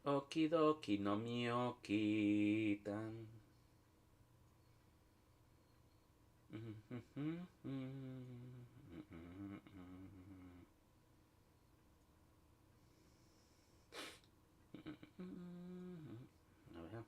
Okidoki no miyokitan. A ver.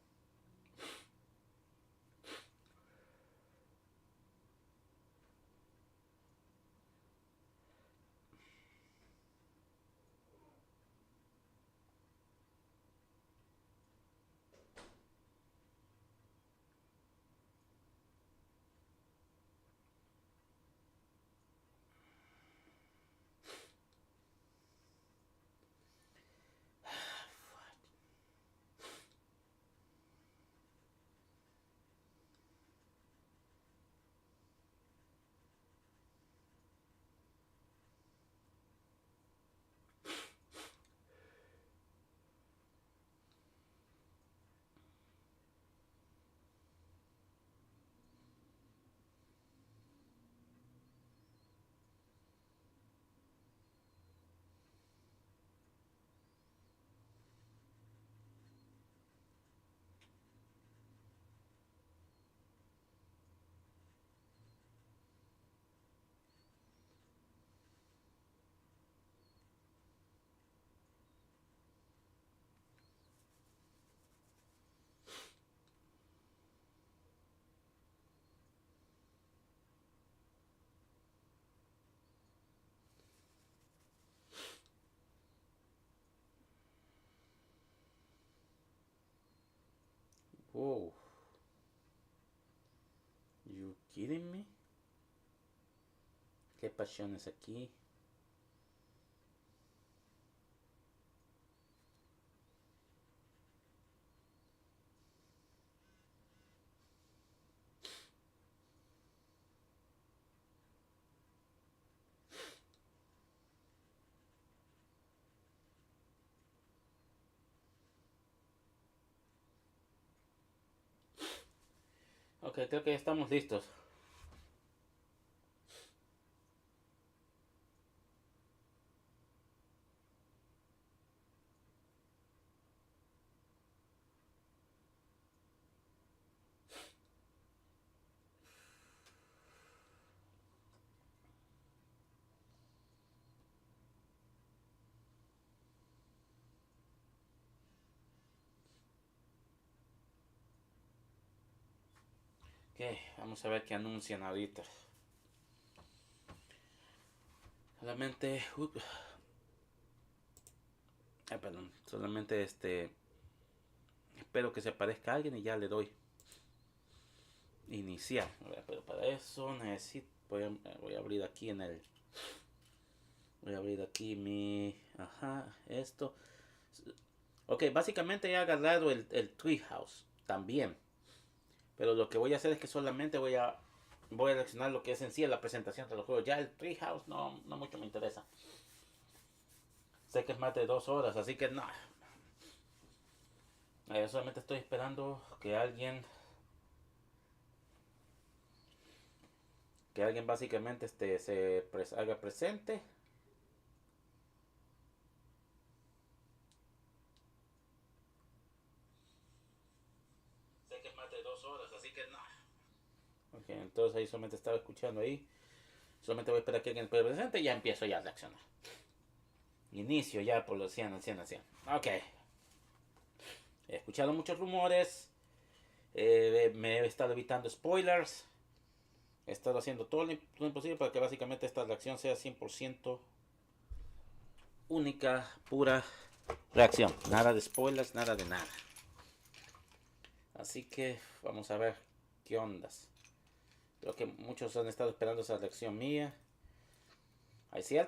Whoa. You kidding me? ¿Qué pasiones aquí? Ok, creo que ya estamos listos. Ok, vamos a ver qué anuncian ahorita. Solamente... perdón. Solamente espero que se aparezca alguien y ya le doy iniciar. Pero para eso necesito... voy a abrir aquí en el... Voy a abrir aquí mi... Ajá, esto. Ok, básicamente he agarrado el Treehouse también. Pero lo que voy a hacer es que solamente voy a reaccionar lo que es en sí la presentación de los juegos. Ya el Treehouse no mucho me interesa. Sé que es más de 2 horas, así que no. Solamente estoy esperando que alguien básicamente se haga presente. Sé que es más de 2 horas, así que no. Ok, entonces ahí solamente estaba escuchando ahí. Solamente voy a esperar que alguien se presente y ya empiezo ya a reaccionar. Inicio ya por los 100 100 100. Ok. He escuchado muchos rumores. Me he estado evitando spoilers. He estado haciendo todo lo imposible para que básicamente esta reacción sea 100% única, pura reacción. Nada de spoilers, nada de nada. Así que vamos a ver qué ondas. Creo que muchos han estado esperando esa reacción mía.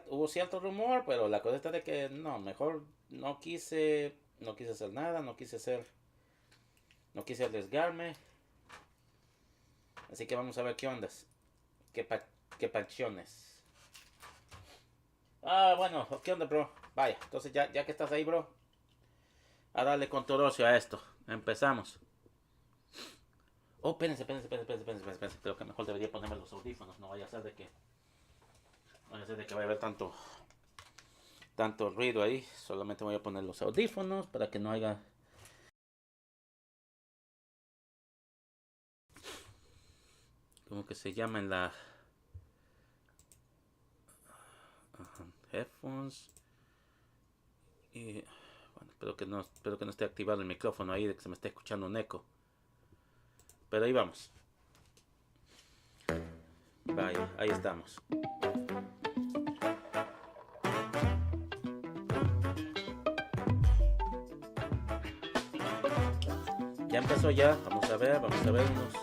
Hubo cierto rumor, pero la cosa está de que no, mejor no quise hacer nada, no quise arriesgarme. Así que vamos a ver qué ondas, qué, qué pasiones. Bueno, ¿qué onda, bro? Vaya, entonces ya que estás ahí, bro, a darle con todo ocio a esto. Empezamos. Oh, espérense. Creo que mejor debería ponerme los audífonos. No vaya a ser de que vaya a haber tanto ruido ahí. Solamente voy a poner los audífonos para que no haya... ¿Cómo que se llama en la... headphones? Y... bueno, espero que no esté activado el micrófono ahí, de que se me esté escuchando un eco. Pero ahí vamos. Vaya, ahí estamos. Ya empezó ya, vamos a ver unos...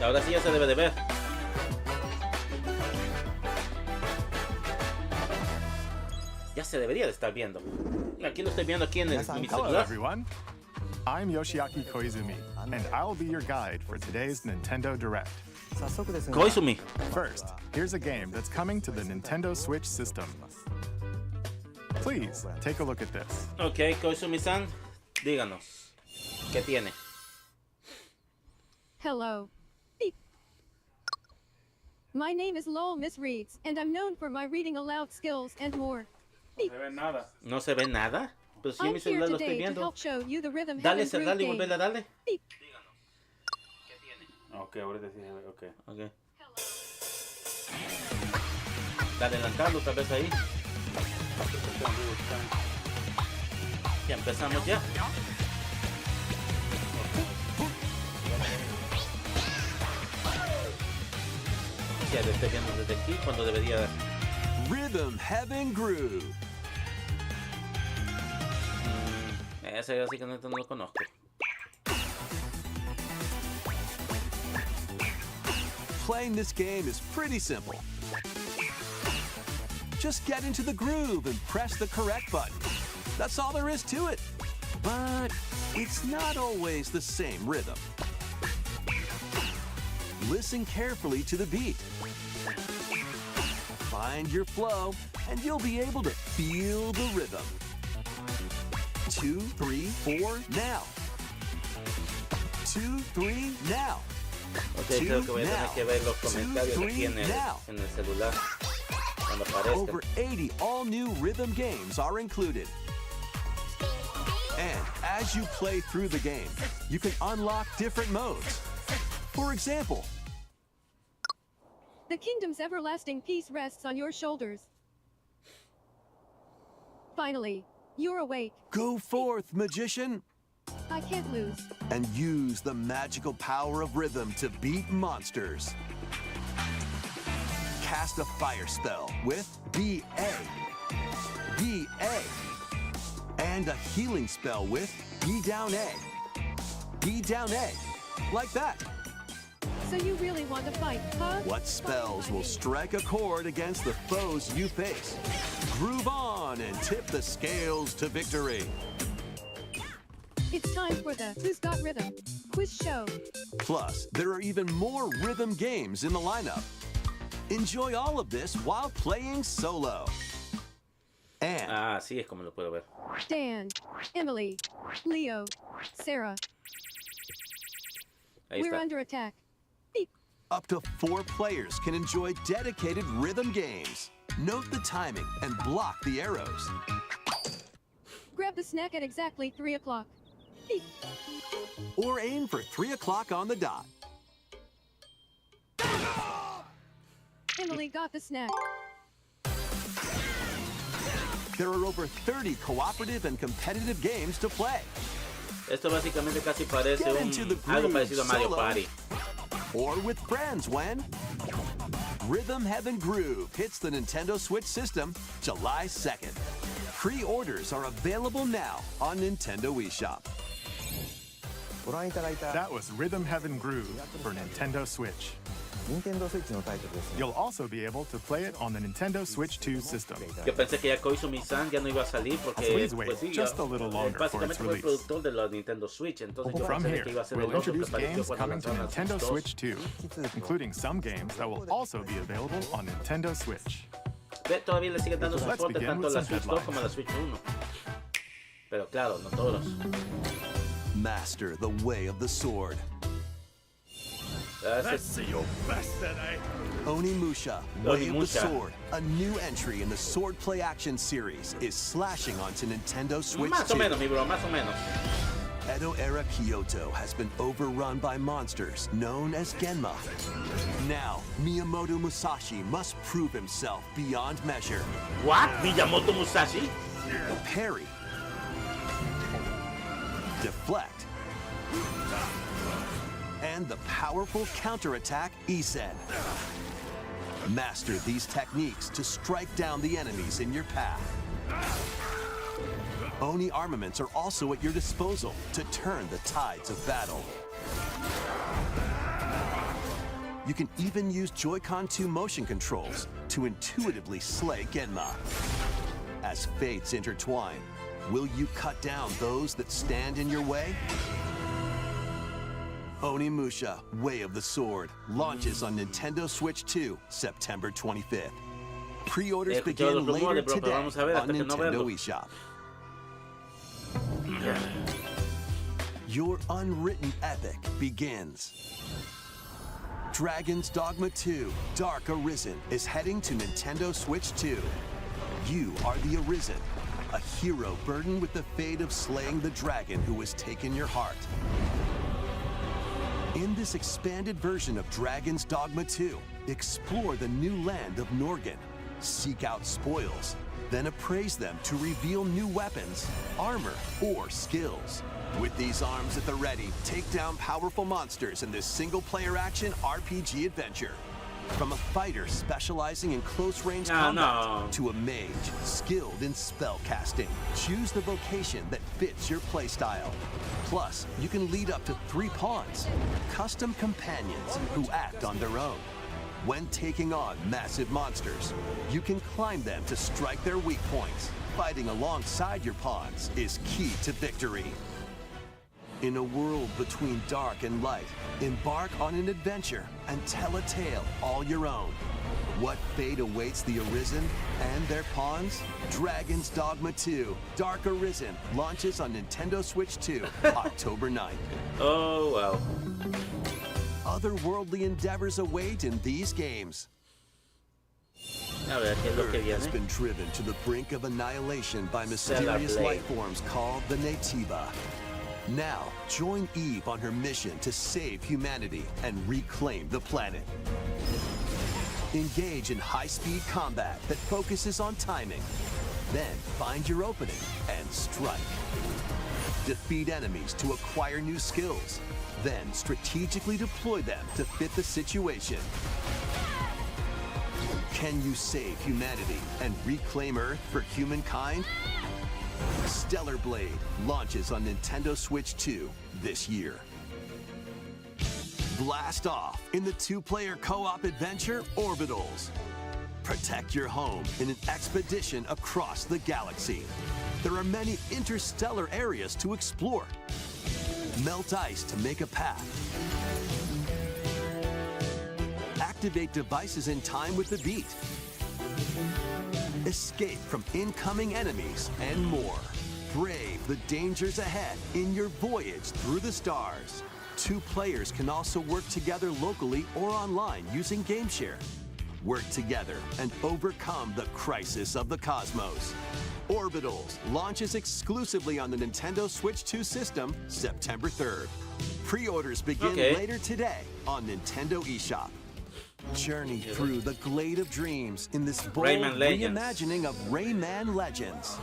Ahora sí ya se debe de ver. Ya se debería de estar viendo. Aquí lo estoy viendo aquí en mi Hello celular. everyone. I'm Yoshiaki Koizumi, and I'll be your guide for today's Nintendo Direct. Koizumi. First, here's a game that's coming to the Nintendo Switch system. Please, take a look at this. Ok, Koizumi-san, díganos. ¿Qué tiene? Hello. Beep. My name is Lowell Miss Reeds, and I'm known for my reading aloud skills and more. No se ve nada. ¿No se ve nada? Pues si en I'm mi here celular lo estoy today to viendo. help show you the rhythm Dale, heaven groove cerrarle y game. volverle a darle. Beep. Díganos. ¿Qué tiene? Ok, ahorita sí. Ok. Dale lanzarlo tal vez ahí. Ya empezamos ya. Ya lo estoy viendo desde aquí cuando debería... Rhythm Heaven Groove. Ese así que no lo conozco. Playing this game is pretty simple. Just get into the groove and press the correct button. That's all there is to it. But it's not always the same rhythm. Listen carefully to the beat. Find your flow, and you'll be able to feel the rhythm. 2, 3, 4, now. 2, 3, now. Ok, creo que voy a tener que ver los comentarios aquí en el celular cuando aparezcan. Over 80 all-new rhythm games are included. And as you play through the game, you can unlock different modes. For example, The kingdom's everlasting peace rests on your shoulders. Finally, you're awake. go forth, magician, I can't lose. and use the magical power of rhythm to beat monsters. Cast a fire spell with BA, BA, and a healing spell with B down A, B down A, like that. So you really want to fight, huh? What spells will strike a chord against the foes you face? Groove on and tip the scales to victory. It's time for the Who's Got Rhythm quiz show. Plus, there are even more rhythm games in the lineup. Enjoy all of this while playing solo. And Ah, sí, es como lo puedo ver. Dan, Emily, Leo, Sarah. Ahí We're está. under attack. Beep. up to 4 players can enjoy dedicated rhythm games. Note the timing and block the arrows. Grab the snack at exactly 3 o'clock. Beep. Or aim for 3 o'clock on the dot. Emily got the snack. There are over 30 cooperative and competitive games to play. Esto básicamente casi parece Get into the algo groove parecido a Mario solo. Party. Or with friends when Rhythm Heaven Groove hits the Nintendo Switch system July 2nd. Pre-orders are available now on Nintendo eShop. That was Rhythm Heaven Groove for Nintendo Switch. You'll also be able to play it on the Nintendo Switch 2 system. Yo pensé que ya Koizumi-san ya no iba a salir porque Please wait pues, sí, just a little longer for its básicamente fue el release. productor de la Nintendo Switch, entonces yo From pensé here, que iba a ser we'll el otro que introduce apareció games cuando coming to lanzaron la Nintendo Switch 2. Switch 2, including some games that will also be available on Nintendo Switch. Ve, todavía le siguen dando Let's soporte begin tanto a with la some Switch 2 como a la headlines. Switch 1. Pero claro, no todos. Master the way of the sword. Let's see your best today. Onimusha, Way of the Sword, a new entry in the Sword Play Action series, is slashing onto Nintendo Switch 2. Más o menos, mi bro, más o menos. Edo-era Kyoto has been overrun by monsters known as Genma. Now, Miyamoto Musashi must prove himself beyond measure. What? Miyamoto Musashi? Parry. Deflect. And the powerful counterattack Isen. Master these techniques to strike down the enemies in your path. Oni armaments are also at your disposal to turn the tides of battle. You can even use Joy-Con 2 motion controls to intuitively slay Genma. As fates intertwine, will you cut down those that stand in your way? Onimusha, Way of the Sword, launches on Nintendo Switch 2, September 25th. Pre-orders begin later today on Nintendo eShop. Your unwritten epic begins. Dragon's Dogma 2, Dark Arisen is heading to Nintendo Switch 2. You are the Arisen, a hero burdened with the fate of slaying the dragon who has taken your heart. In this expanded version of Dragon's Dogma 2, explore the new land of Norgan, seek out spoils, then appraise them to reveal new weapons, armor, or skills. With these arms at the ready, take down powerful monsters in this single-player action RPG adventure. From a fighter specializing in close-range combat to a mage skilled in spell casting, choose the vocation that fits your playstyle. Plus, you can lead up to 3 pawns, custom companions who act on their own. When taking on massive monsters, you can climb them to strike their weak points. Fighting alongside your pawns is key to victory. In a world between dark and light, embark on an adventure and tell a tale all your own. What fate awaits the Arisen and their pawns? Dragon's Dogma 2, Dark Arisen, launches on Nintendo Switch 2, October 9th. Oh, well. Otherworldly endeavors await in these games. Earth has been driven to the brink of annihilation by mysterious life forms called the Naytiba. Now, join Eve on her mission to save humanity and reclaim the planet. Engage in high-speed combat that focuses on timing. Then find your opening and strike. Defeat enemies to acquire new skills. Then strategically deploy them to fit the situation. Can you save humanity and reclaim Earth for humankind? Stellar Blade launches on Nintendo Switch 2 this year. Blast off in the 2-player co-op adventure Orbitals. Protect your home in an expedition across the galaxy. There are many interstellar areas to explore. Melt ice to make a path. Activate devices in time with the beat. Escape from incoming enemies and more. Brave the dangers ahead in your voyage through the stars. 2 players can also work together locally or online using GameShare. Work together and overcome the crisis of the cosmos. Orbitals launches exclusively on the Nintendo Switch 2 system September 3rd. Pre-orders begin later today on Nintendo eShop. Journey through the Glade of Dreams in this bold reimagining of Rayman Legends.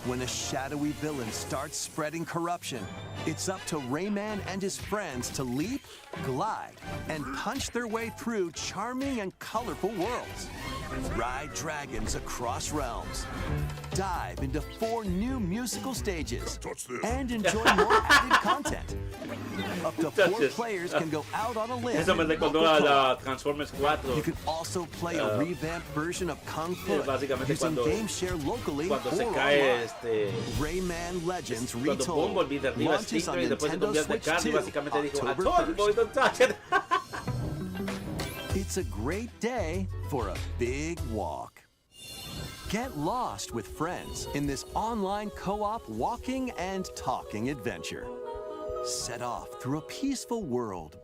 When a shadowy villain starts spreading corruption, it's up to Rayman and his friends to leap, glide, and punch their way through charming and colorful worlds. Ride dragons across realms. Dive into 4 new musical stages. And enjoy more added content. Up to 4 players can go out on a limb. Eso me recordó a la Transformers 4. You can also play a revamped version of Kung Fu using GameShare locally or online. Rayman Legends Retold launches on Nintendo Switch 2 October 1st. It's a great day for a big walk. Get lost with friends in this online co-op walking and talking adventure. Set off through a peaceful world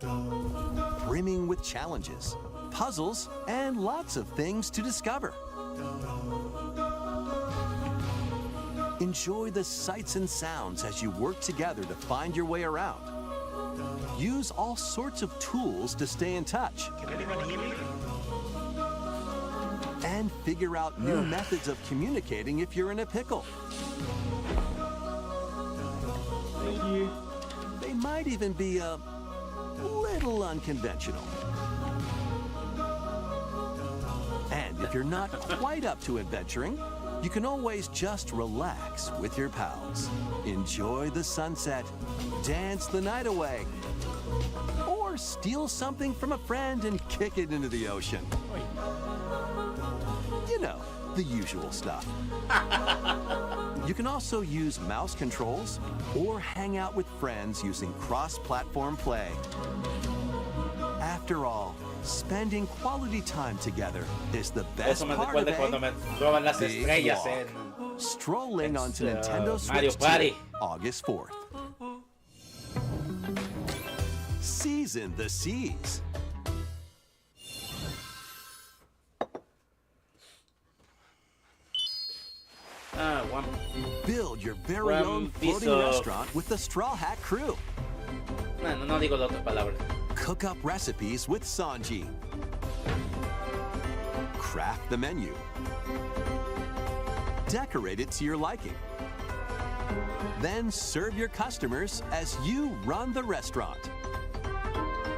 brimming with challenges, puzzles, and lots of things to discover. Enjoy the sights and sounds as you work together to find your way around. Use all sorts of tools to stay in touch. Can anyone hear me? And figure out new methods of communicating if you're in a pickle. Thank you. They might even be a little unconventional. And if you're not quite up to adventuring, you can always just relax with your pals. Enjoy the sunset, dance the night away, or steal something from a friend and kick it into the ocean. You know, the usual stuff. You can also use mouse controls or hang out with friends using cross-platform play. After all, spending quality time together is the best Eso me part of recuerda cuando me roban las Big estrellas Walk. en Strolling onto Nintendo Mario Switch Party. 2, August 4th. Season the seas. one. Build your very One own piece floating of- restaurant with the Straw Hat Crew. No digo la otra palabra. Cook up recipes with Sanji. Craft the menu. Decorate it to your liking. Then serve your customers as you run the restaurant.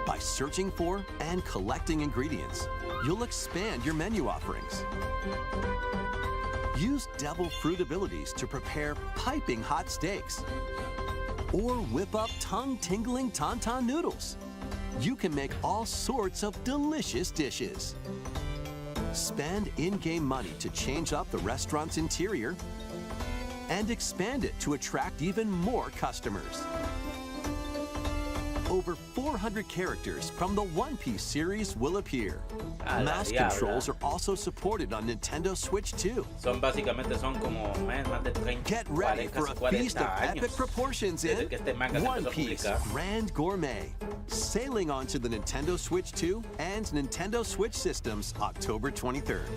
By searching for and collecting ingredients, you'll expand your menu offerings. Use devil fruit abilities to prepare piping hot steaks. Or whip up tongue-tingling tauntaun noodles. You can make all sorts of delicious dishes. Spend in-game money to change up the restaurant's interior and expand it to attract even more customers. Over 400 characters from the One Piece series will appear. A la Mouse diabla. controls are also supported on Nintendo Switch 2. Básicamente son como más de 30, Get ready 40, for a casi feast of 40 años. epic proportions Desde in que este manga se One empezó a Piece publicar. Grand Gourmet, sailing onto the Nintendo Switch 2 and Nintendo Switch systems October 23rd.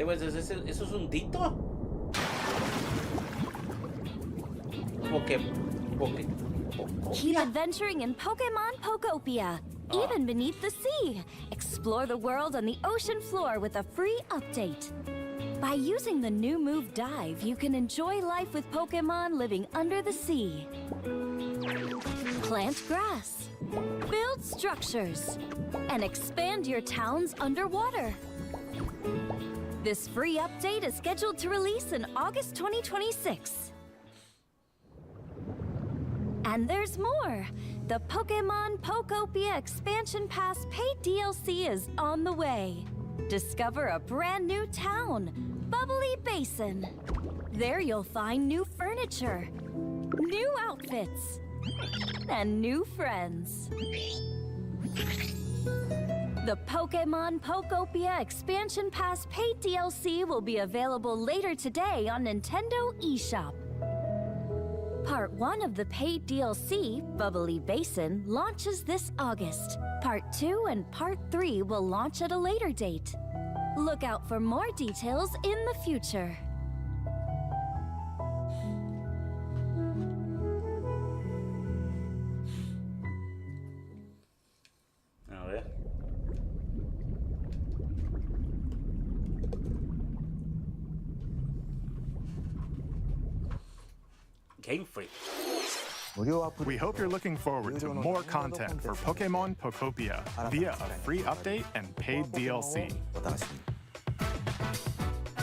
Pues, ¿eso es un dito? Keep adventuring in Pokemon Pokopia, even beneath the sea. Explore the world on the ocean floor with a free update. By using the new move Dive, you can enjoy life with Pokemon living under the sea. Plant grass, build structures, and expand your towns underwater. This free update is scheduled to release in August 2026. And there's more! The Pokemon Pokopia Expansion Pass paid DLC is on the way. Discover a brand new town, Bubbly Basin. There you'll find new furniture, new outfits, and new friends. The Pokemon Pokopia Expansion Pass paid DLC will be available later today on Nintendo eShop. Part 1 of the paid DLC, Bubbly Basin, launches this August. Part 2 and Part 3 will launch at a later date. Look out for more details in the future. A ver. Game Freak. We hope you're looking forward to more content for Pokemon Pokopia via a free update and paid DLC.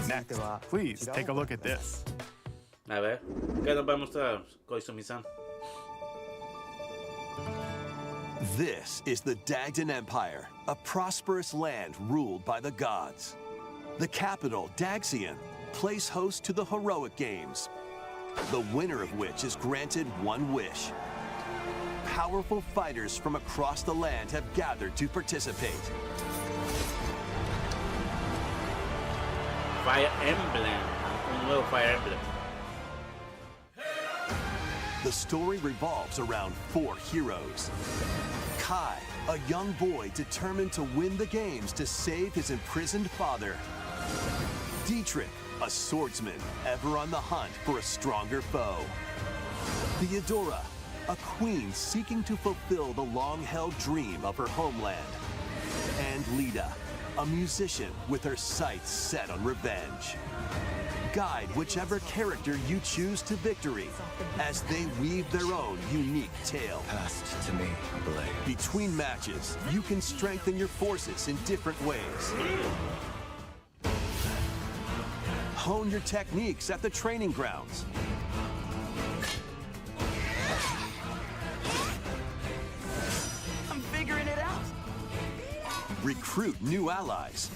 Next, please take a look at this. A ver. ¿Qué nos va a mostrar, Koizumi-san? This is the Dagdan Empire, a prosperous land ruled by the gods. The capital, Daxian, plays host to the heroic games, the winner of which is granted one wish. powerful fighters from across the land have gathered to participate. Fire Emblem. Un nuevo Fire Emblem. The story revolves around 4 heroes. Kai, a young boy determined to win the games to save his imprisoned father. Dietrich, a swordsman ever on the hunt for a stronger foe. Theodora, a queen seeking to fulfill the long-held dream of her homeland. And Lita, a musician with her sights set on revenge. Guide whichever character you choose to victory as they weave their own unique tale. Passed to me, blade. Between matches, you can strengthen your forces in different ways. Hone your techniques at the training grounds. I'm figuring it out. Recruit new allies.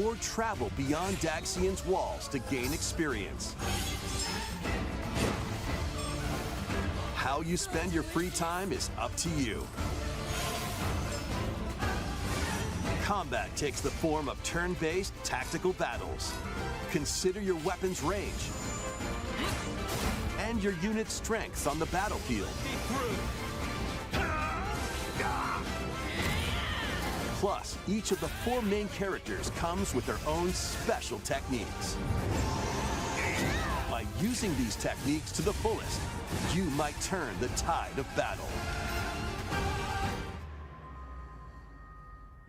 Or travel beyond Daxian's walls to gain experience. How you spend your free time is up to you. Combat takes the form of turn-based tactical battles. Consider your weapon's range and your unit's strengths on the battlefield. Plus, each of the 4 main characters comes with their own special techniques. By using these techniques to the fullest, you might turn the tide of battle.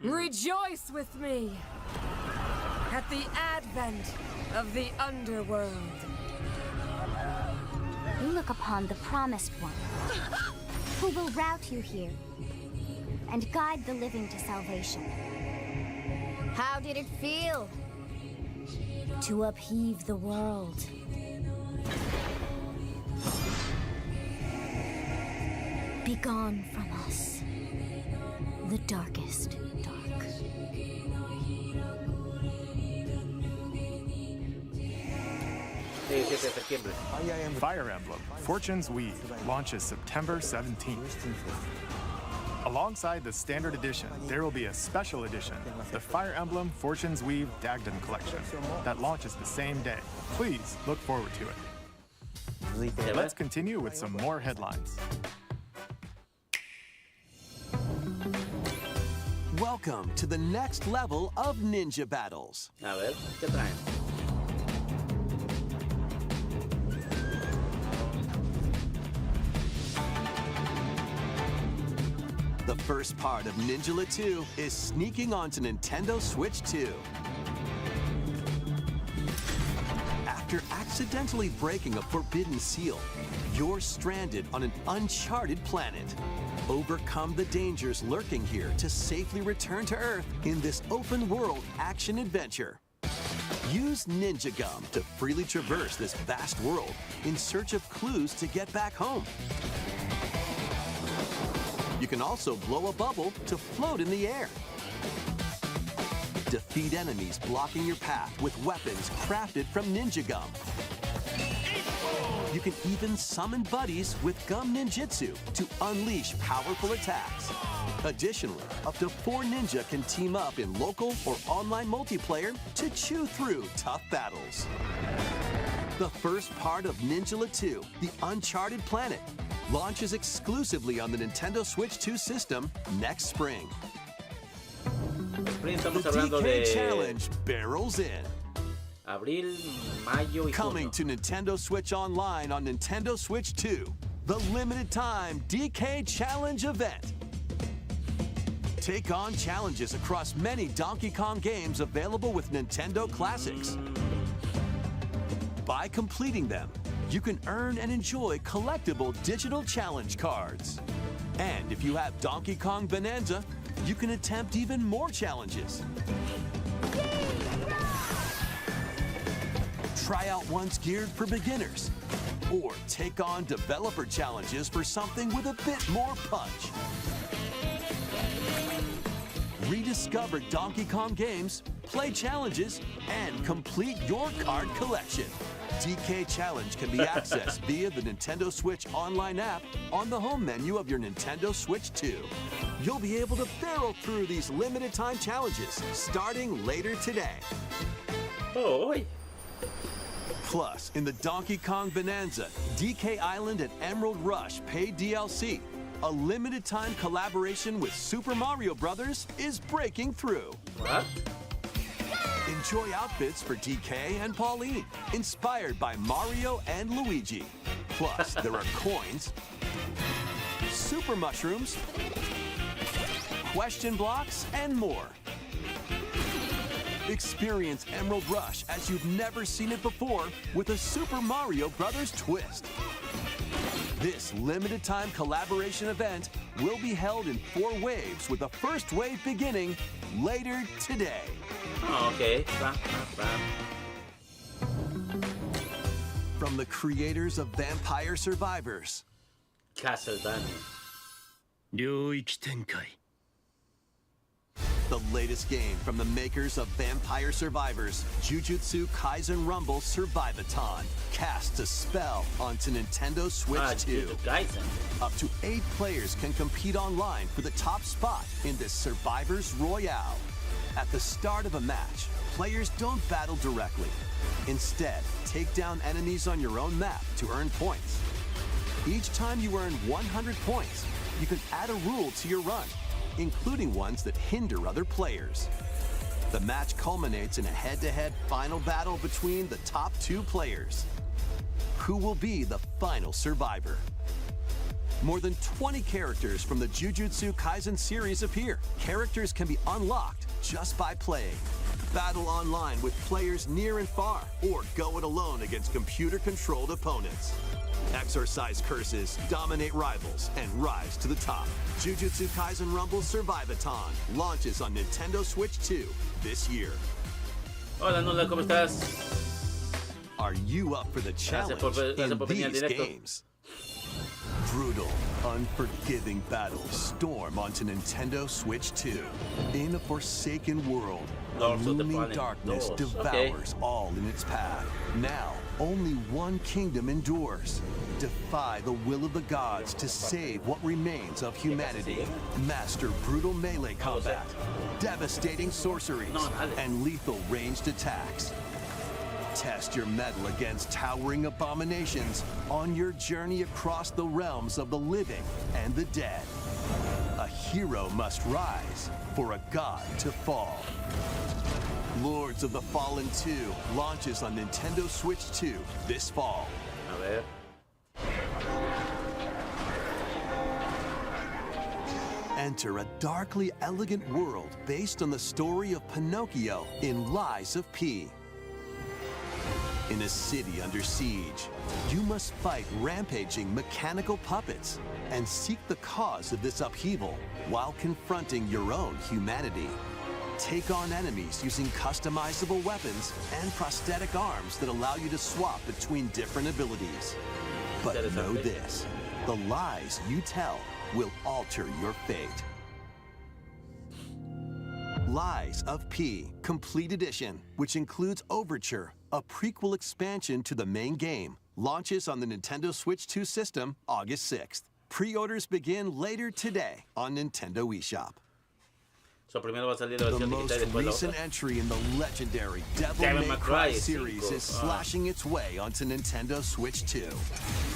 Rejoice with me at the advent of the underworld. You look upon the promised one, who will route you here and guide the living to salvation. How did it feel to upheave the world? Begone from us, the darkest dark. Fire Emblem Fortune's Weave launches September 17th. Alongside the standard edition, there will be a special edition, the Fire Emblem Fortune's Weave Dagden Collection, that launches the same day. Please look forward to it. Let's continue with some more headlines. Welcome to the next level of ninja battles. A ver, ¿qué traen? The first part of Ninja 2 is sneaking onto Nintendo Switch 2. After accidentally breaking a forbidden seal, you're stranded on an uncharted planet. Overcome the dangers lurking here to safely return to Earth in this open-world action-adventure. Use Ninja Gum to freely traverse this vast world in search of clues to get back home. You can also blow a bubble to float in the air. Defeat enemies blocking your path with weapons crafted from Ninja Gum. You can even summon buddies with Gum Ninjutsu to unleash powerful attacks. Additionally, up to 4 ninja can team up in local or online multiplayer to chew through tough battles. The first part of Ninja 2, The Uncharted Planet, launches exclusively on the Nintendo Switch 2 system next spring. The DK Challenge barrels in. Abril, mayo y Coming to Nintendo Switch Online on Nintendo Switch 2, the limited time DK Challenge event. Take on challenges across many Donkey Kong games available with Nintendo Classics. By completing them, you can earn and enjoy collectible digital challenge cards. And if you have Donkey Kong Bonanza, you can attempt even more challenges. Try out ones geared for beginners, or take on developer challenges for something with a bit more punch. Rediscover Donkey Kong games, play challenges, and complete your card collection. DK Challenge can be accessed via the Nintendo Switch online app on the home menu of your Nintendo Switch 2. You'll be able to barrel through these limited time challenges starting later today. Oh, Plus, in the Donkey Kong Bonanza, DK Island and Emerald Rush paid DLC, a limited time collaboration with Super Mario Bros. Is breaking through. what? Enjoy outfits for DK and Pauline, inspired by Mario and Luigi. Plus, there are coins, super mushrooms, question blocks, and more. Experience Emerald Rush as you've never seen it before with a Super Mario Bros. Twist. This limited time collaboration event will be held in 4 waves with the first wave beginning later today. Oh, okay. From the creators of Vampire Survivors, Castlevania. 領域展開 the latest game from the makers of Vampire Survivors, Jujutsu Kaisen Rumble Survivathon, casts a spell onto Nintendo Switch 2. Up to 8 players can compete online for the top spot in this Survivors Royale. At the start of a match, players don't battle directly. Instead, take down enemies on your own map to earn points. Each time you earn 100 points, you can add a rule to your run, including ones that hinder other players. The match culminates in a head-to-head final battle between the top 2 players. Who will be the final survivor? More than 20 characters from the Jujutsu Kaisen series appear. Characters can be unlocked just by playing. Battle online with players near and far, or go it alone against computer-controlled opponents. Exorcise curses, dominate rivals, and rise to the top. Jujutsu Kaisen Rumble Survivathon launches on Nintendo Switch 2 this year. Hola, Nula, ¿cómo estás? Are you up for the challenge in these games? Brutal, unforgiving battles storm onto Nintendo Switch 2. In a forsaken world, looming darkness devours all in its path. Now, only one kingdom endures. Defy the will of the gods to save what remains of humanity. Master brutal melee combat, devastating sorceries, and lethal ranged attacks. Test your mettle against towering abominations on your journey across the realms of the living and the dead. A hero must rise for a god to fall. Lords of the Fallen 2 launches on Nintendo Switch 2 this fall. A ver. Enter a darkly elegant world based on the story of Pinocchio in Lies of P. In a city under siege, you must fight rampaging mechanical puppets and seek the cause of this upheaval while confronting your own humanity. Take on enemies using customizable weapons and prosthetic arms that allow you to swap between different abilities. But know this, the lies you tell will alter your fate. Lies of P Complete Edition, which includes Overture, a prequel expansion to the main game, launches on the Nintendo Switch 2 system August 6th. Pre-orders begin later today on Nintendo eShop. So primero va a salir la The versión most digital y después la recent otra. entry in the legendary Devil May Cry series is slashing its way onto Nintendo Switch 2.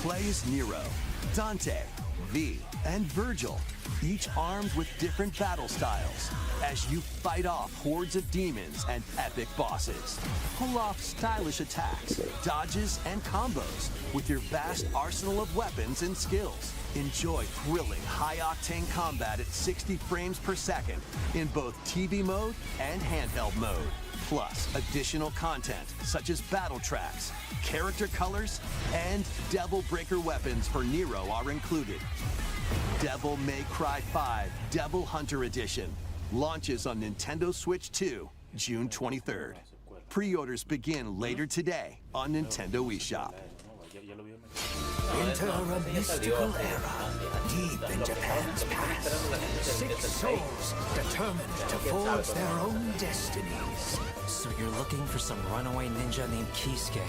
Play as Nero, Dante, V, and Virgil, each armed with different battle styles, as you fight off hordes of demons and epic bosses. Pull off stylish attacks, dodges, and combos with your vast arsenal of weapons and skills. Enjoy thrilling, high-octane combat at 60 frames per second in both TV mode and handheld mode. Plus, additional content such as battle tracks, character colors, and Devil Breaker weapons for Nero are included. Devil May Cry 5 Devil Hunter Edition launches on Nintendo Switch 2, June 23rd. Pre-orders begin later today on Nintendo eShop. Enter a mystical era, deep in Japan's past. 6 souls determined to forge their own destinies. So you're looking for some runaway ninja named Kisuke.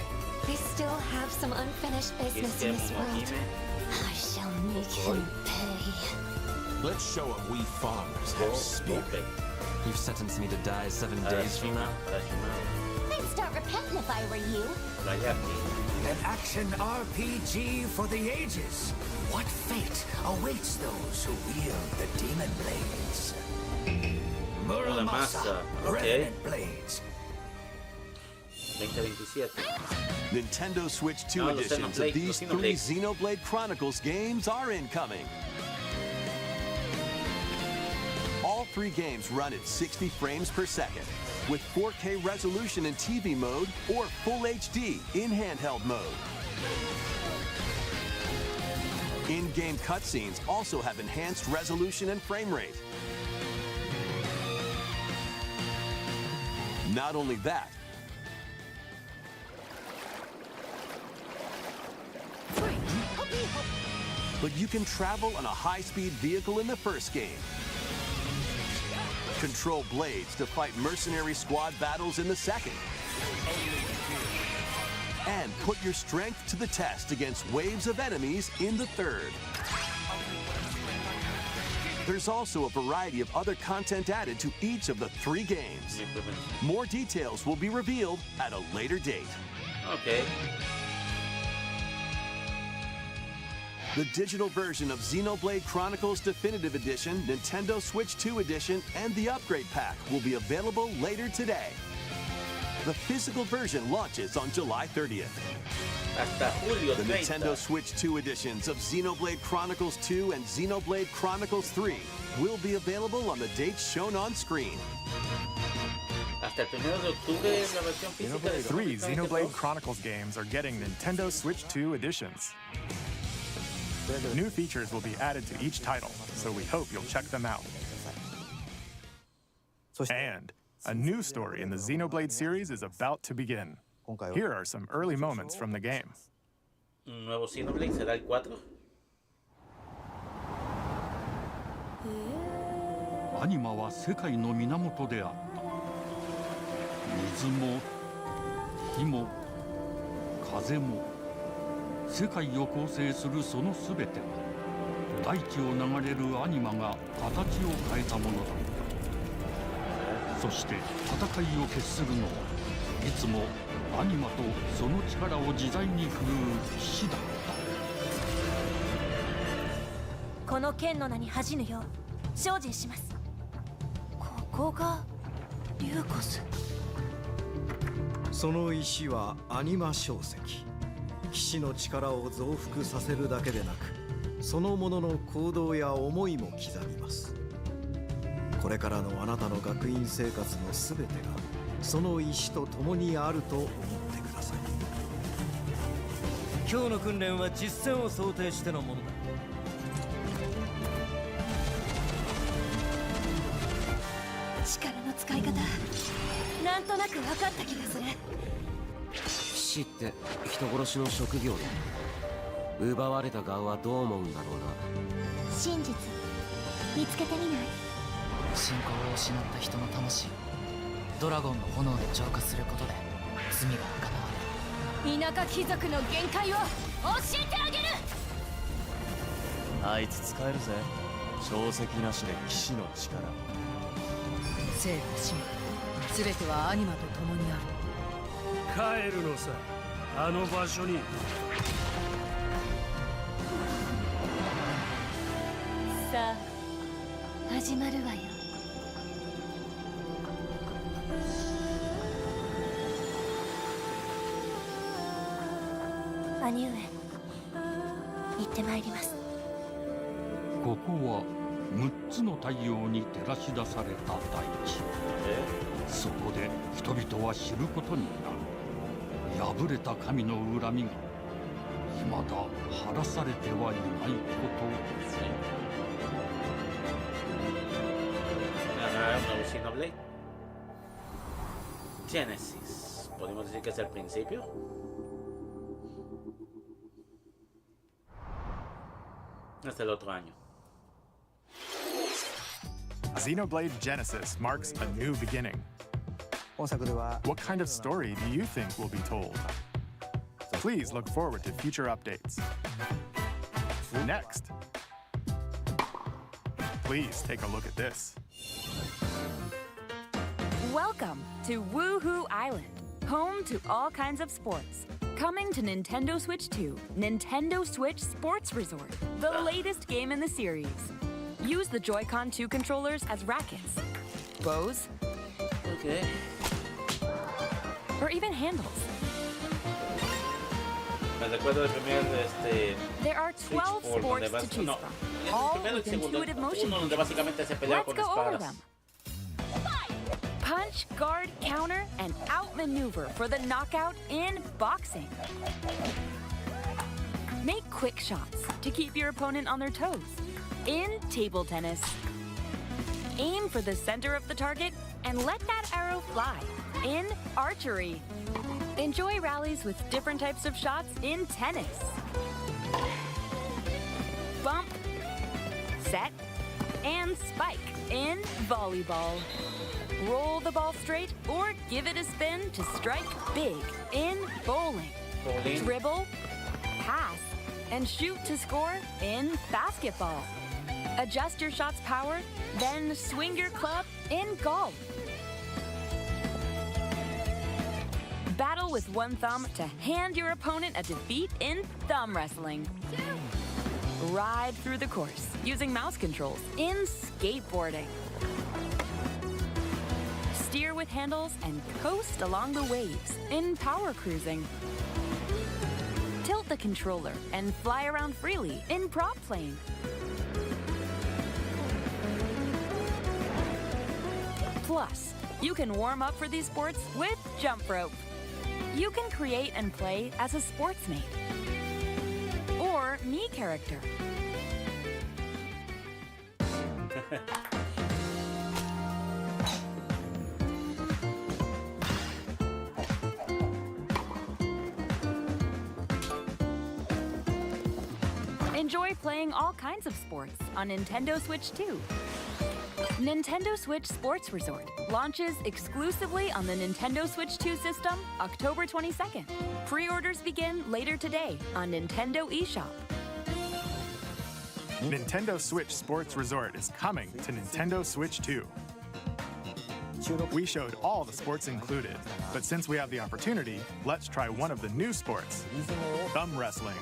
I still have some unfinished business in this world. I shall make him pay. Let's show what we farmers have spirit. You've sentenced me to die 7 days from now? I'd start repenting if I were you. An action RPG for the ages. What fate awaits those who wield the demon blades? Muramasa, Revenant Blades. 2027. Nintendo Switch 2 editions of these 3 Xenoblade Chronicles games are incoming. All 3 games run at 60 frames per second, with 4K resolution in TV mode or Full HD in handheld mode. In-game cutscenes also have enhanced resolution and frame rate. Not only that, but you can travel on a high-speed vehicle in the first game, control blades to fight mercenary squad battles in the second, and put your strength to the test against waves of enemies in the third. There's also a variety of other content added to each of the 3 games. More details will be revealed at a later date. Okay. The digital version of Xenoblade Chronicles Definitive Edition, Nintendo Switch 2 Edition, and the Upgrade Pack will be available later today. The physical version launches on July 30th. Hasta julio 30. The Nintendo Switch 2 editions of Xenoblade Chronicles 2 and Xenoblade Chronicles 3 will be available on the dates shown on screen. Hasta el 1 de octubre es la versión física de 3 Xenoblade Chronicles games are getting Nintendo Switch 2 editions. New features will be added to each title, so we hope you'll check them out. And a new story in the Xenoblade series is about to begin. Here are some early moments from the game. Un nuevo Xenoblade será el 4. アニマは世界の源であった。水も火も風も世界を構成するそのすべては大地を流れるアニマが形を変えたものだった。そして戦いを決するのはいつもアニマとその力を自在に振るう騎士だった。この剣の名に恥じぬよう精進します。ここがリューコス。その石はアニマ晶石。騎士の力を増幅させるだけでなく、そのものの行動や思いも刻みます。これからのあなたの学院生活のすべてがその石と共にあると思ってください。今日の訓練は実践を想定してのものだ。力の使い方、なんとなく分かった気がする。騎士って人殺しの職業だ。奪われた側はどう思うんだろうな。真実見つけてみない？信仰を失った人の魂をドラゴンの炎で浄化することで罪が贖われる。田舎貴族の限界を教えてあげる。あいつ使えるぜ。証石なしで騎士の力。生と死も全てはアニマと共にある。帰るのさ、あの場所に。さあ始まるわよ。兄上、行ってまいります。ここは6つの太陽に照らし出された大地。そこで人々は知ることになる。破れた神の恨みが未だ晴らされてはいないことを。Xenoblade Genesis. ¿Podemos decir que es el principio? Hasta el otro año. Xenoblade Genesis marks a new beginning. What kind of story do you think will be told? Please look forward to future updates. Next, please take a look at this. Welcome to Woohoo Island, home to all kinds of sports. Coming to Nintendo Switch 2, Nintendo Switch Sports Resort, the latest game in the series. Use the Joy-Con 2 controllers as rackets, bows, Okay. or even handles. Me recuerdo del primer There are 12 Switch sports donde to choose no, from, all primero y with segundo, intuitive motion uno donde controls. básicamente se peleaba Let's con go over espadas. them. Punch, guard, counter, and outmaneuver for the knockout in boxing. Make quick shots to keep your opponent on their toes in table tennis. Aim for the center of the target and let that arrow fly in archery. Enjoy rallies with different types of shots in tennis. Bump, set, and spike in volleyball. Roll the ball straight or give it a spin to strike big in bowling. Dribble, pass, and shoot to score in basketball. Adjust your shot's power, then swing your club in golf. Battle with one thumb to hand your opponent a defeat in thumb wrestling. Ride through the course using mouse controls in skateboarding. Steer with handles and coast along the waves in power cruising. Tilt the controller and fly around freely in prop plane. Plus, you can warm up for these sports with jump rope. You can create and play as a sportsmate or Mii character. Enjoy playing all kinds of sports on Nintendo Switch 2. Nintendo Switch Sports Resort launches exclusively on the Nintendo Switch 2 system October 22nd. Pre-orders begin later today on Nintendo eShop. Nintendo Switch Sports Resort is coming to Nintendo Switch 2. We showed all the sports included, but since we have the opportunity, let's try one of the new sports, thumb wrestling.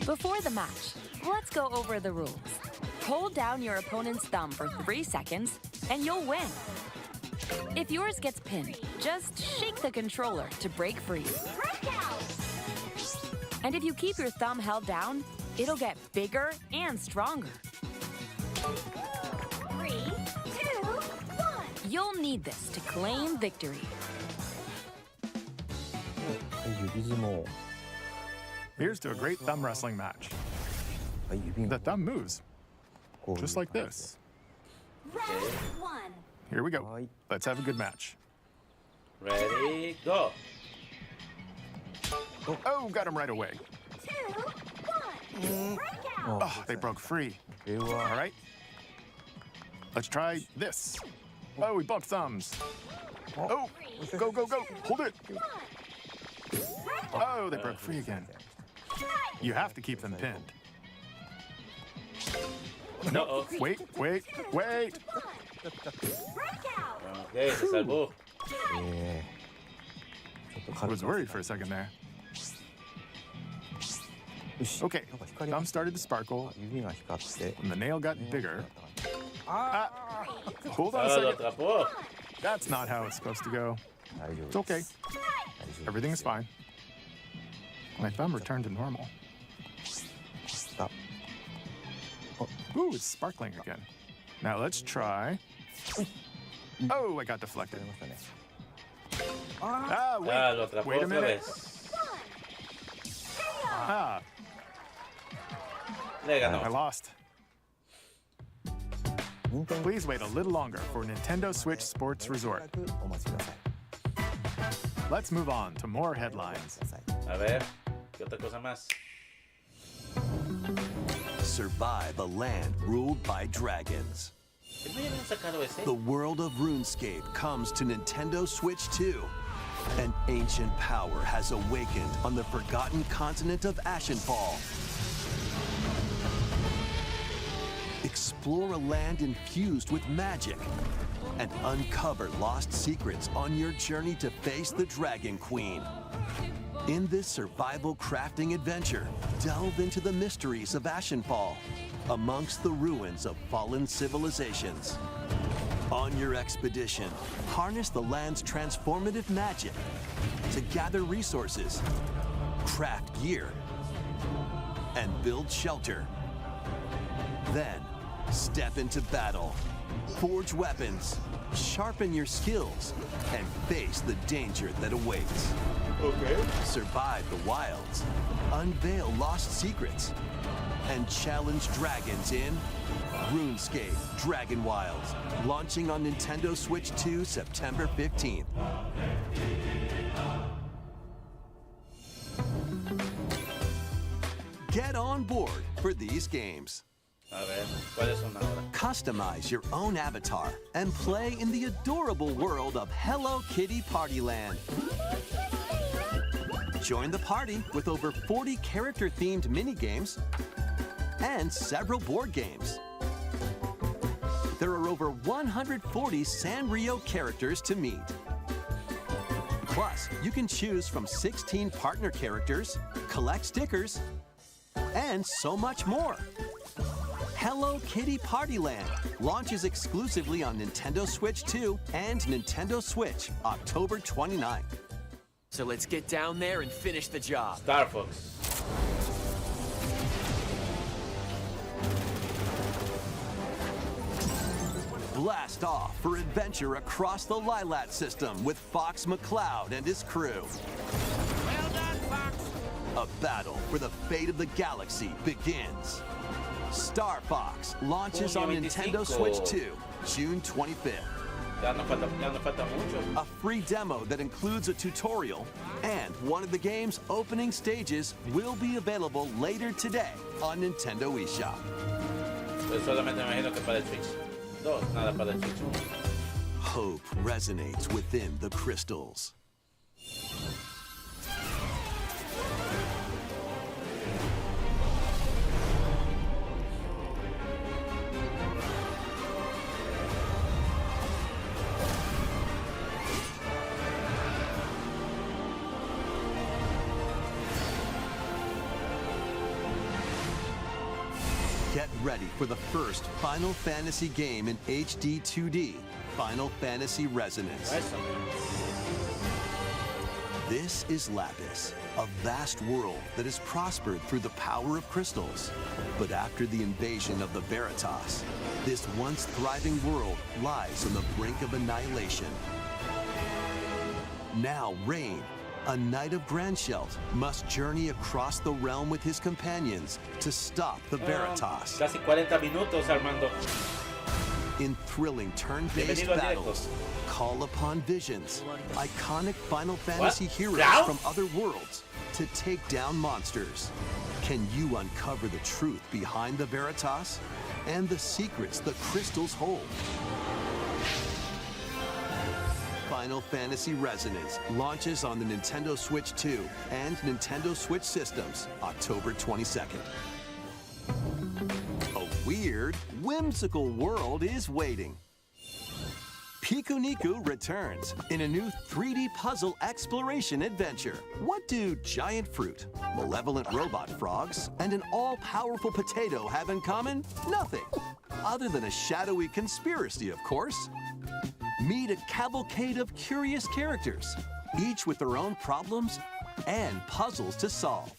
Before the match, let's go over the rules. Hold down your opponent's thumb for 3 seconds, and you'll win. If yours gets pinned, just shake the controller to break free. And if you keep your thumb held down, it'll get bigger and stronger. 3, 2, 1. You'll need this to claim victory. Here's to a great thumb wrestling match. The thumb moves, just like this. Round 1. Here we go. Let's have a good match. Ready, go. Oh, got him right away. 2, 1. Breakout. Oh, they broke free. All right. Let's try this. Oh, we bumped thumbs. Oh, go, go, go. Hold it. Oh, they broke free again. You have to keep them pinned. No, wait, wait, wait. Okay, se salvó. I was worried for a second there. Okay, thumb started to sparkle, and the nail got bigger. Hold on a second. That's not how it's supposed to go. It's okay. Everything is fine. My thumb returned to normal. Stop. Ooh, it's sparkling again. Now let's try. Oh, I got deflected. Wait a minute. Ah. I lost. Please wait a little longer for Nintendo Switch Sports Resort. Let's move on to more headlines. A ver, ¿qué otra cosa más? Survive a land ruled by dragons. The world of RuneScape comes to Nintendo Switch 2. An ancient power has awakened on the forgotten continent of Ashenfall. Explore a land infused with magic and uncover lost secrets on your journey to face the Dragon Queen. In this survival crafting adventure, delve into the mysteries of Ashenfall amongst the ruins of fallen civilizations. On your expedition, harness the land's transformative magic to gather resources, craft gear, and build shelter. Then, step into battle, forge weapons, sharpen your skills, and face the danger that awaits. Okay. Survive the wilds, unveil lost secrets, and challenge dragons in RuneScape Dragon Wilds, launching on Nintendo Switch 2 September 15th. Get on board for these games. A ver, ¿cuáles son ahora? Customize your own avatar and play in the adorable world of Hello Kitty Party Land. Join the party with over 40 character-themed mini-games and several board games. There are over 140 Sanrio characters to meet. Plus, you can choose from 16 partner characters, collect stickers, and so much more. Hello Kitty Party Land launches exclusively on Nintendo Switch 2 and Nintendo Switch October 29th. So let's get down there and finish the job. Star Fox. Blast off for adventure across the Lilat system with Fox McCloud and his crew. Well done, Fox. A battle for the fate of the galaxy begins. Star Fox launches on Nintendo Switch 2, June 25th. Ya no falta mucho. A free demo that includes a tutorial and one of the game's opening stages will be available later today on Nintendo eShop. Pues solamente me imagino que para el Switch 2, nada para el Switch 1. Hope resonates within the crystals. Get ready for the first Final Fantasy game in HD 2D, Final Fantasy Resonance. This is Lapis, a vast world that has prospered through the power of crystals. But after the invasion of the Veritas, this once thriving world lies on the brink of annihilation. Now Rain, a knight of Grandshelt, must journey across the realm with his companions to stop the Veritas. Casi 40 minutos, Armando. In thrilling turn-based battles, call upon visions, iconic Final Fantasy heroes from other worlds to take down monsters. Can you uncover the truth behind the Veritas and the secrets the crystals hold? Final Fantasy Resonance launches on the Nintendo Switch 2 and Nintendo Switch systems October 22nd. A weird, whimsical world is waiting. Pikuniku returns in a new 3D puzzle exploration adventure. What do giant fruit, malevolent robot frogs, and an all-powerful potato have in common? Nothing. Other than a shadowy conspiracy, of course. Meet a cavalcade of curious characters, each with their own problems and puzzles to solve.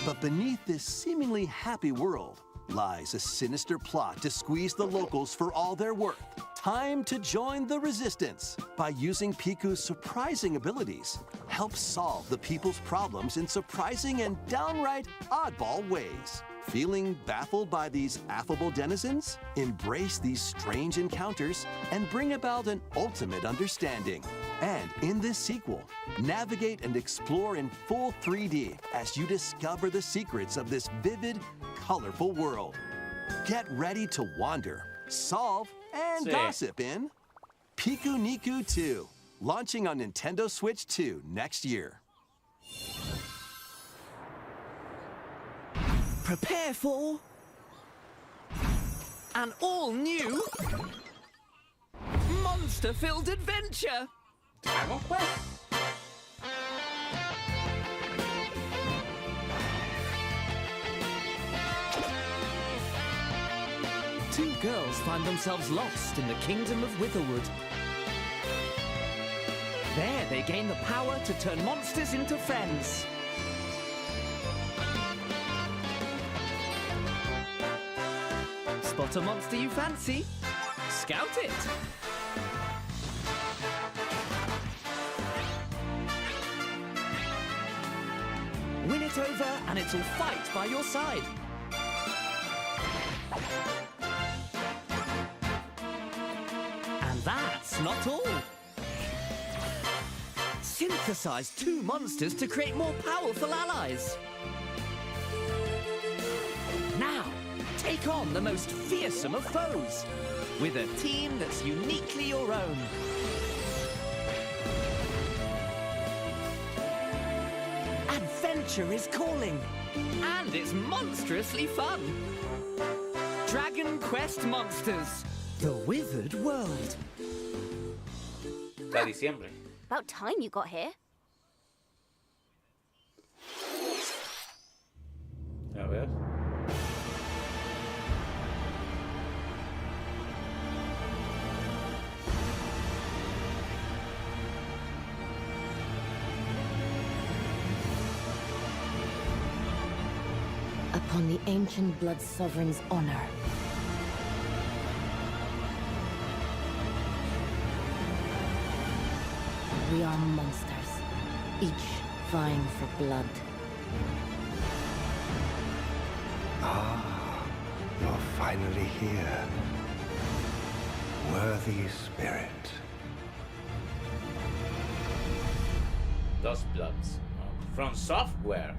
But beneath this seemingly happy world lies a sinister plot to squeeze the locals for all they're worth. Time to join the resistance by using Piku's surprising abilities. Help solve the people's problems in surprising and downright oddball ways. Feeling baffled by these affable denizens? Embrace these strange encounters and bring about an ultimate understanding. And in this sequel, navigate and explore in full 3D as you discover the secrets of this vivid, colorful world. Get ready to wander, solve, and gossip in Pikuniku 2. launching on Nintendo Switch 2 next year. Prepare for an all-new monster-filled adventure. Dragon Quest. Two girls find themselves lost in the kingdom of Witherwood. There they gain the power to turn monsters into friends. Spot a monster you fancy? Scout it! Win it over and it'll fight by your side. And that's not all. Synthesize two monsters to create more powerful allies. Now, take on the most fearsome of foes with a team that's uniquely your own. Adventure is calling, and it's monstrously fun. Dragon Quest Monsters, the Withered World. Hasta diciembre. About time you got here. A ver. Upon the ancient blood sovereign's honor. We are monsters, each vying for blood. Ah, you're finally here. Worthy spirit. Dos Bloods. From Software.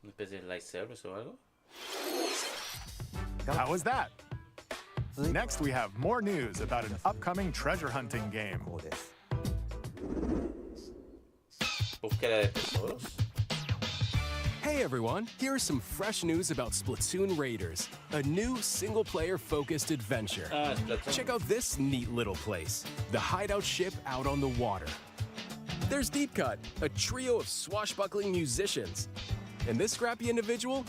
¿Una especie de lightsabers o algo? How was that? Next, we have more news about an upcoming treasure hunting game. Búsqueda de tesoros. Hey everyone, here's some fresh news about Splatoon Raiders, a new single-player focused adventure. Check out this neat little place, the hideout ship out on the water. There's Deep Cut, a trio of swashbuckling musicians. And this scrappy individual?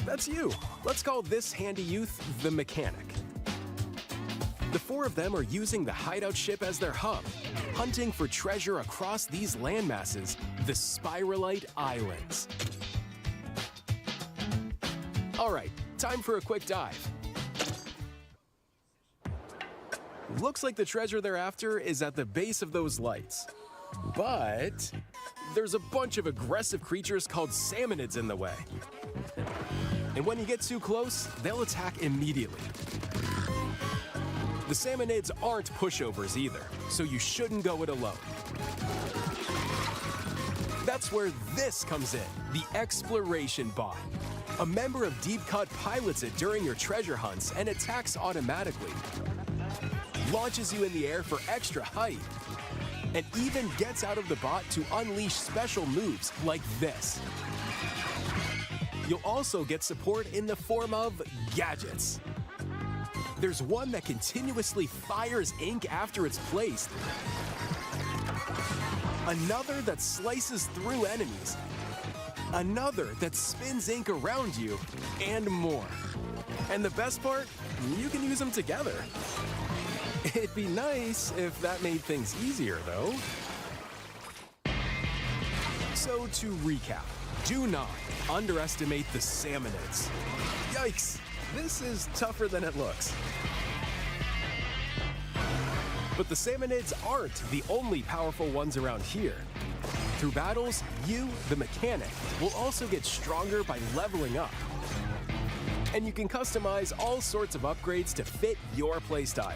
That's you. Let's call this handy youth the mechanic. The four of them are using the hideout ship as their hub, hunting for treasure across these landmasses, the Spiralite Islands. All right, time for a quick dive. Looks like the treasure they're after is at the base of those lights. But there's a bunch of aggressive creatures called salmonids in the way. And when you get too close, they'll attack immediately. The salmonids aren't pushovers either, so you shouldn't go it alone. That's where this comes in, the Exploration Bot. A member of Deep Cut pilots it during your treasure hunts and attacks automatically. Launches you in the air for extra height. And even gets out of the bot to unleash special moves like this. You'll also get support in the form of gadgets. There's one that continuously fires ink after it's placed. Another that slices through enemies. Another that spins ink around you, and more. And the best part, you can use them together. It'd be nice if that made things easier, though. So to recap, do not underestimate the salmonids. Yikes, this is tougher than it looks. But the salmonids aren't the only powerful ones around here. Through battles, you, the mechanic, will also get stronger by leveling up. And you can customize all sorts of upgrades to fit your playstyle.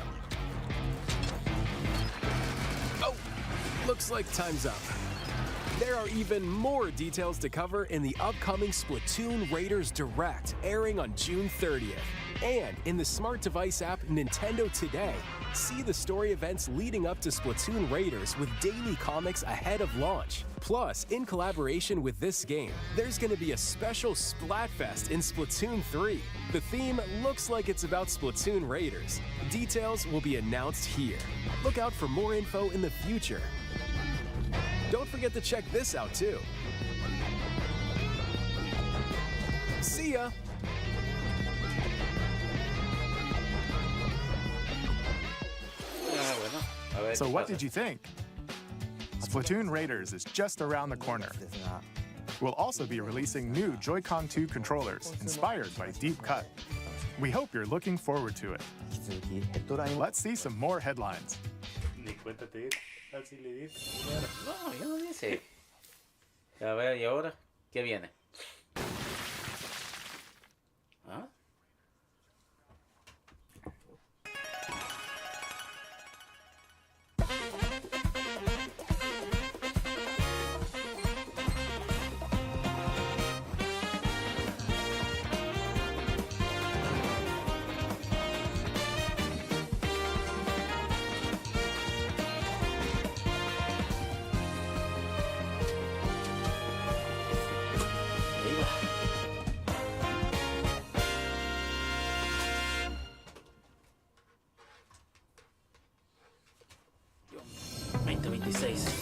Oh, looks like time's up. There are even more details to cover in the upcoming Splatoon Raiders Direct, airing on June 30th. And in the smart device app Nintendo Today, see the story events leading up to Splatoon Raiders with daily comics ahead of launch. Plus, in collaboration with this game, there's going to be a special Splatfest in Splatoon 3. The theme looks like it's about Splatoon Raiders. Details will be announced here. Look out for more info in the future. Don't forget to check this out too. See ya! So what did you think? Splatoon Raiders is just around the corner. We'll also be releasing new Joy-Con 2 controllers inspired by Deep Cut. We hope you're looking forward to it. Let's see some more headlines. No, yo no dice. A ver, ¿y ahora qué viene? ¿Ah?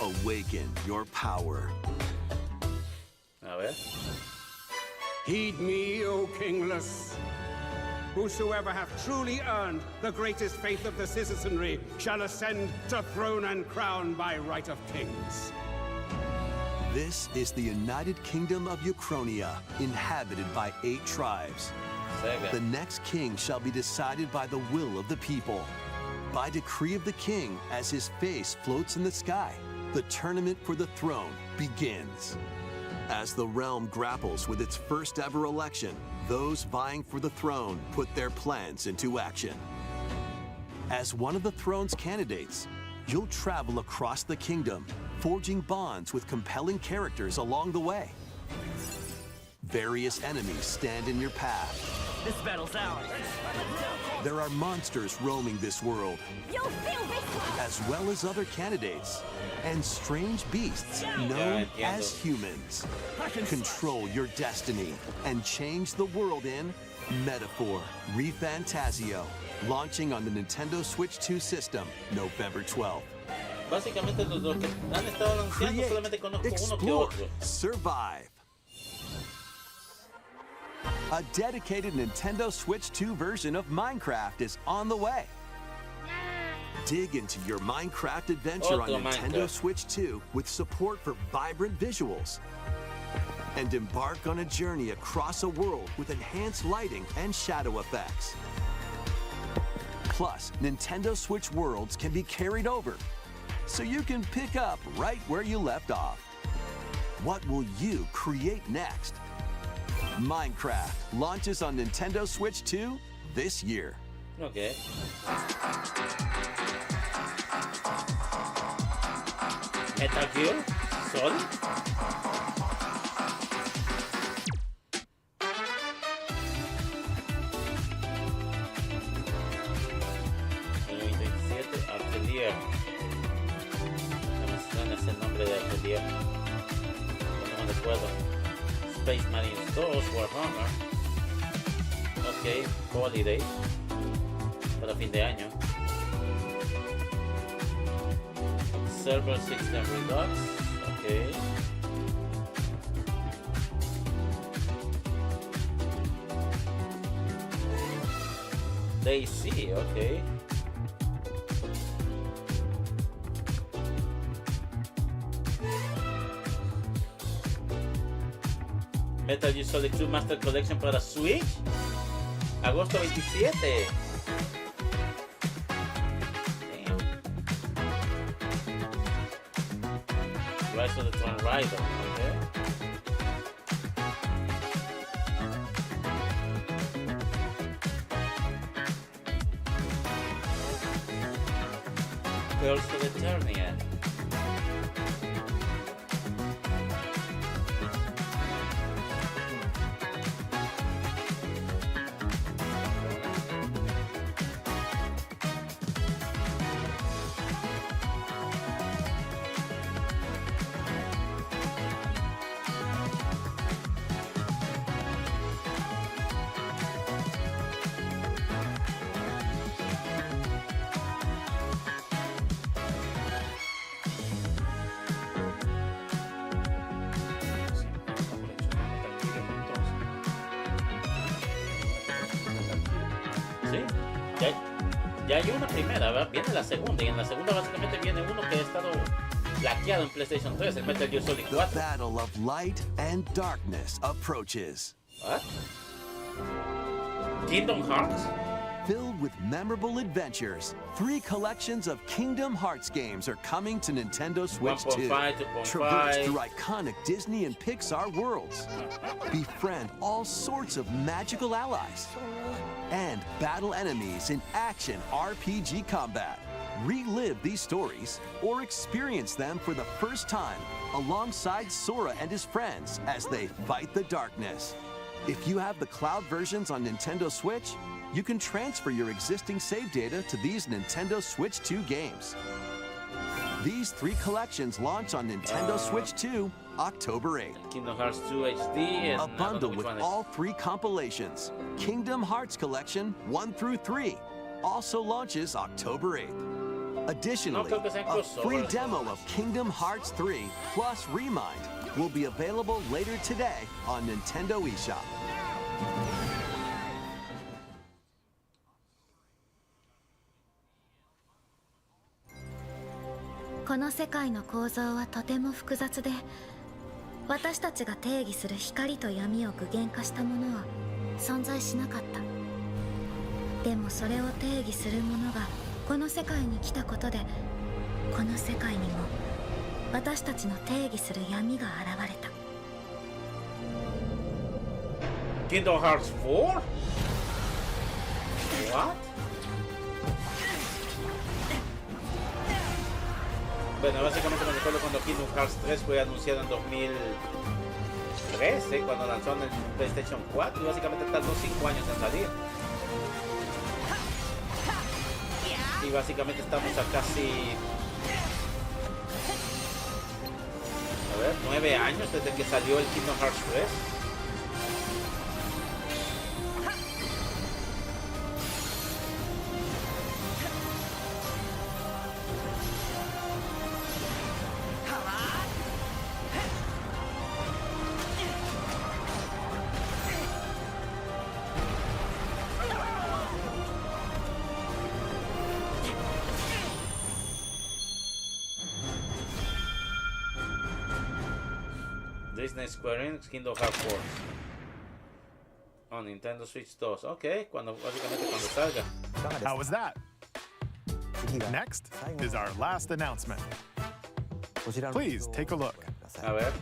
Awaken your power. A ver. Heed me, O kingless. Whosoever hath truly earned the greatest faith of the citizenry shall ascend to throne and crown by right of kings. This is the United Kingdom of Uchronia, inhabited by 8 tribes. The next king shall be decided by the will of the people. By decree of the king, as his face floats in the sky, the tournament for the throne begins. As the realm grapples with its first ever election, those vying for the throne put their plans into action. As one of the throne's candidates, you'll travel across the kingdom, forging bonds with compelling characters along the way. Various enemies stand in your path. This battle's ours. There are monsters roaming this world, You'll feel this. as well as other candidates, and strange beasts known as humans. Control your destiny and change the world in Metaphor ReFantazio, launching on the Nintendo Switch 2 system November 12th. Básicamente los que han estado anunciando solamente conozco uno que Explore, otro. survive. A dedicated Nintendo Switch 2 version of Minecraft is on the way. Dig into your Minecraft adventure on Nintendo Switch 2 with support for vibrant visuals. And embark on a journey across a world with enhanced lighting and shadow effects. Plus, Nintendo Switch worlds can be carried over, so you can pick up right where you left off. What will you create next? Minecraft launches on Nintendo Switch 2 this year. Okay. Metal Gear Solid. Atelier. No me suena ese nombre de Atelier. No me recuerdo. Space Marine Stores, Warhammer. Ok, Holiday. Para fin de año. Server System Redux. Ok. DayZ, ok. Metal Gear Solid 2 Master Collection para Switch. Agosto 27. Damn. Rise of the Tomb Raider. Okay. Girls of Eternia. Ya hay una primera, ¿verdad? Viene la segunda, y en la segunda básicamente viene uno que ha estado laqueado en PlayStation 3, el Metal Gear Solid 4. The battle of light and darkness approaches. What? Kingdom Hearts? Filled with memorable adventures, 3 collections of Kingdom Hearts games are coming to Nintendo Switch 2. 1.5, 2.5. Traverse through iconic Disney and Pixar worlds. Befriend all sorts of magical allies. And battle enemies in action RPG combat. Relive these stories or experience them for the first time alongside Sora and his friends as they fight the darkness. If you have the cloud versions on Nintendo Switch, you can transfer your existing save data to these Nintendo Switch 2 games. These 3 collections launch on Nintendo Switch 2 October 8th. Kingdom Hearts 2 HD. A bundle with all 3 compilations. Kingdom Hearts Collection 1 through 3 also launches October 8th. Additionally, a free demo of Kingdom Hearts 3 plus Remind will be available later today on Nintendo eShop. This world's structure is very complex. 私たちが定義する光と闇を具現化したものは存在しなかった。でもそれを定義するものがこの世界に来たことで、この世界にも私たちの定義する闇が現れた。Kingdom Hearts 4? What? Bueno, básicamente me recuerdo cuando Kingdom Hearts 3 fue anunciado en 2013, cuando lanzó en el PlayStation 4, y básicamente tardó 5 años en salir. Y básicamente estamos a casi... A ver, 9 años desde que salió el Kingdom Hearts 3. Disney Square Enix Kingdom Hearts 4 on Nintendo Switch 2. Ok, básicamente cuando salga. How was that? Next is our last announcement. Please take a look. A ver.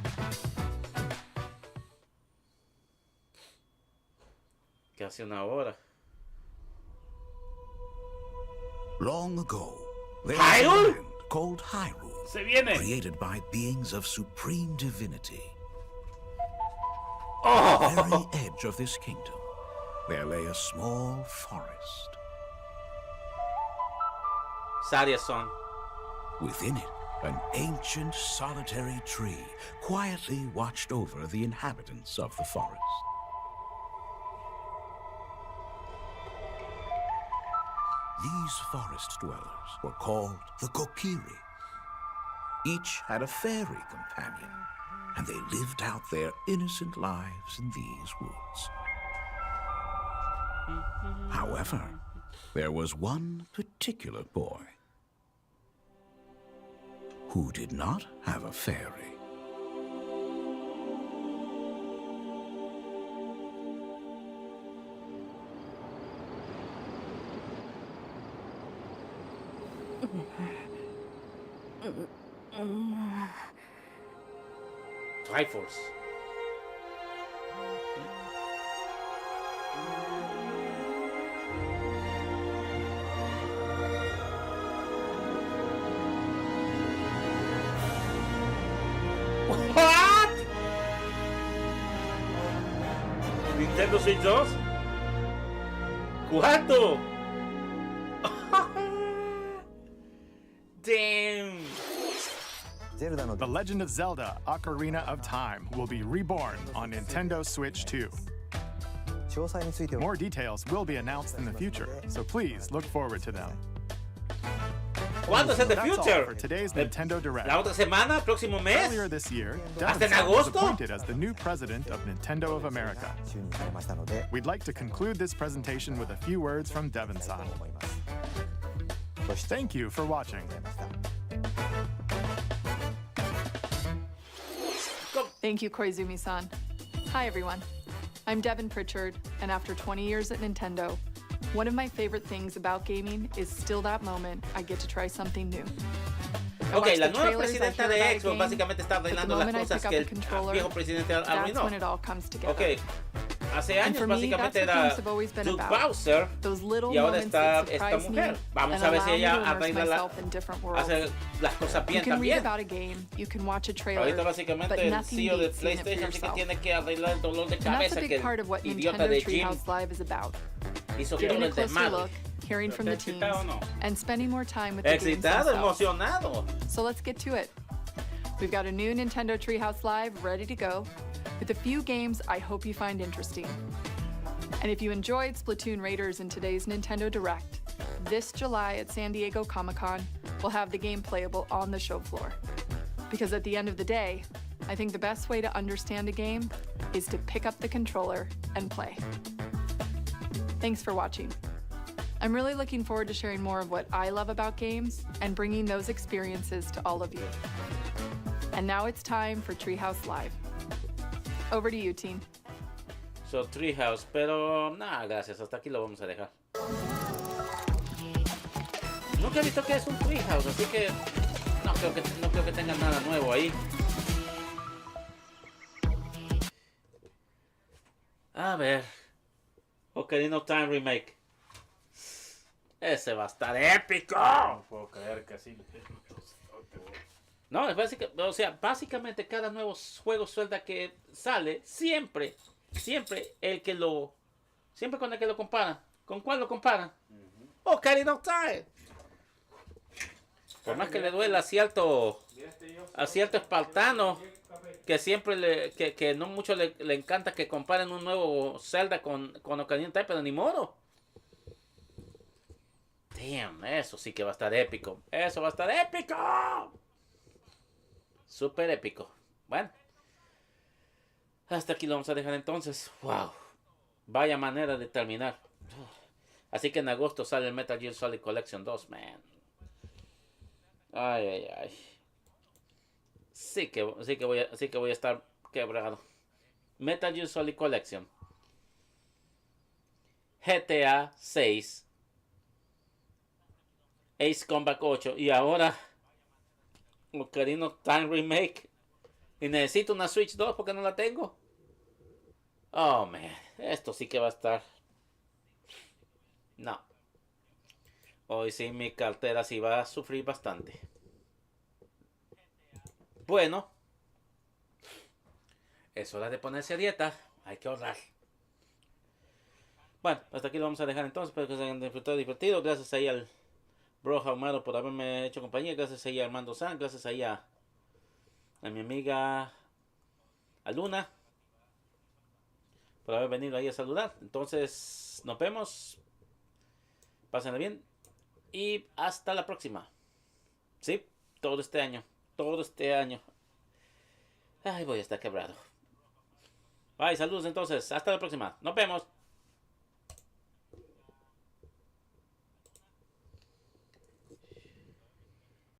Casi una hora. Long ago, there was a land called Hyrule, Se viene. created by beings of supreme divinity. Oh. At the very edge of this kingdom, there lay a small forest. Saria's song. Within it, an ancient solitary tree quietly watched over the inhabitants of the forest. These forest dwellers were called the Kokiri. Each had a fairy companion, and they lived out their innocent lives in these woods. However, there was one particular boy who did not have a fairy. Triforce. What? Nintendo Switch 2? ¿Cuánto? Damn. The Legend of Zelda: Ocarina of Time will be reborn on Nintendo Switch 2. More details will be announced in the future, so please look forward to them. ¿Cuándo es in the That's all future? for today's Nintendo Direct. La otra semana, próximo mes. Earlier this year, Hasta en Devin was agosto. appointed as the new president of Nintendo of America. We'd like to conclude this presentation with a few words from Devin-san. Thank you for watching. Thank you, Koizumi-san. Hi, everyone. I'm Devin Pritchard, and after 20 years at Nintendo, one of my favorite things about gaming is still that moment I get to try something new. Ok, la nueva presidenta de Xbox básicamente está arreglando las cosas que el viejo presidente arruinó. Ok, hace años básicamente era Duke Bowser y ahora está esta mujer. Vamos a ver si ella arregla hace las cosas bien también. Ahorita básicamente el CEO de PlayStation sí que tiene que arreglar el dolor de cabeza que el idiota de Jim hizo todo el desmadre. Hearing from the teams, and spending more time with the games themselves. Emocionado. So let's get to it. We've got a new Nintendo Treehouse Live ready to go, with a few games I hope you find interesting. And if you enjoyed Splatoon Raiders in today's Nintendo Direct, this July at San Diego Comic-Con, we'll have the game playable on the show floor. Because at the end of the day, I think the best way to understand a game is to pick up the controller and play. Thanks for watching. I'm really looking forward to sharing more of what I love about games and bringing those experiences to all of you. And now it's time for Treehouse Live. Over to you, team. So, Treehouse, pero nada, gracias, hasta aquí lo vamos a dejar. Nunca he visto que es un Treehouse, así que no creo que tengan nada nuevo ahí. A ver. Ocarina of Time Remake. Ese va a estar épico. No puedo creer que así. No, es básicamente cada nuevo juego Zelda que sale, siempre con el que lo comparan. ¿Con cuál lo comparan? Ocarina of Time. Por más que le duela a cierto espartano que siempre que no mucho le encanta que comparen un nuevo Zelda con Ocarina of Time, pero ni modo. Damn, eso sí que va a estar épico. Eso va a estar épico. Súper épico. Bueno. Hasta aquí lo vamos a dejar entonces. Wow. Vaya manera de terminar. Así que en agosto sale el Metal Gear Solid Collection 2, man. Ay. Sí que voy a estar quebrado. Metal Gear Solid Collection. GTA 6. Ace Combat 8 y ahora Ocarina of Time Remake y necesito una Switch 2 porque no la tengo. Oh man, esto sí que va a estar. No, hoy sí mi cartera sí va a sufrir bastante. Bueno, es hora de ponerse a dieta, hay que ahorrar. Bueno, hasta aquí lo vamos a dejar entonces. Espero que se hayan disfrutado divertido. Gracias ahí al Bro Jaumaro por haberme hecho compañía. Gracias ahí a Armando San. Gracias ahí a mi amiga Aluna por haber venido ahí a saludar. Entonces nos vemos. Pásenla bien. Y hasta la próxima. Sí, todo este año. Ay, voy a estar quebrado. Bye, saludos entonces. Hasta la próxima. Nos vemos.